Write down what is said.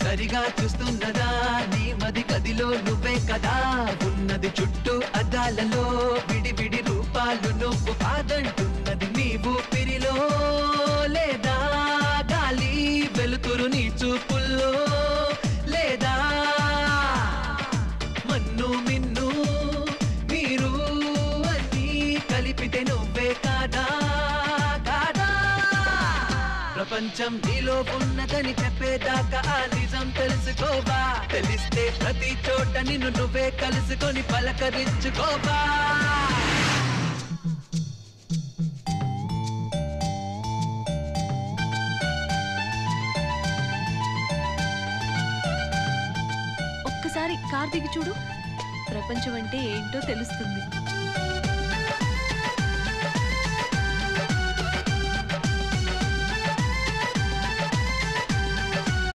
సరిగా చూస్తున్నదా నీ మది గదిలో నువ్వే కదా ఉన్నది చుట్టూ అద్దాలలో విడివిడి రూపాలు నువ్వు కాదంటున్నది నీవు పిరిలో లేదా గాలి వెలుతురు నీ చూపుల్లో లేదా మన్ను మిన్ను మీరు అన్నీ కలిపితే నువ్వే కాదా ప్రపంచం నీలో ఉన్నదని చెప్పేదాకా ఆ నిజం తెలుసుకోవా తెలిస్తే ప్రతి చోట నిన్ను నువ్వే కలుసుకొని పలకరించుకోవా ఒక్కసారి కార్ దిగి చూడు ప్రపంచం అంటే ఏంటో తెలుస్తుంది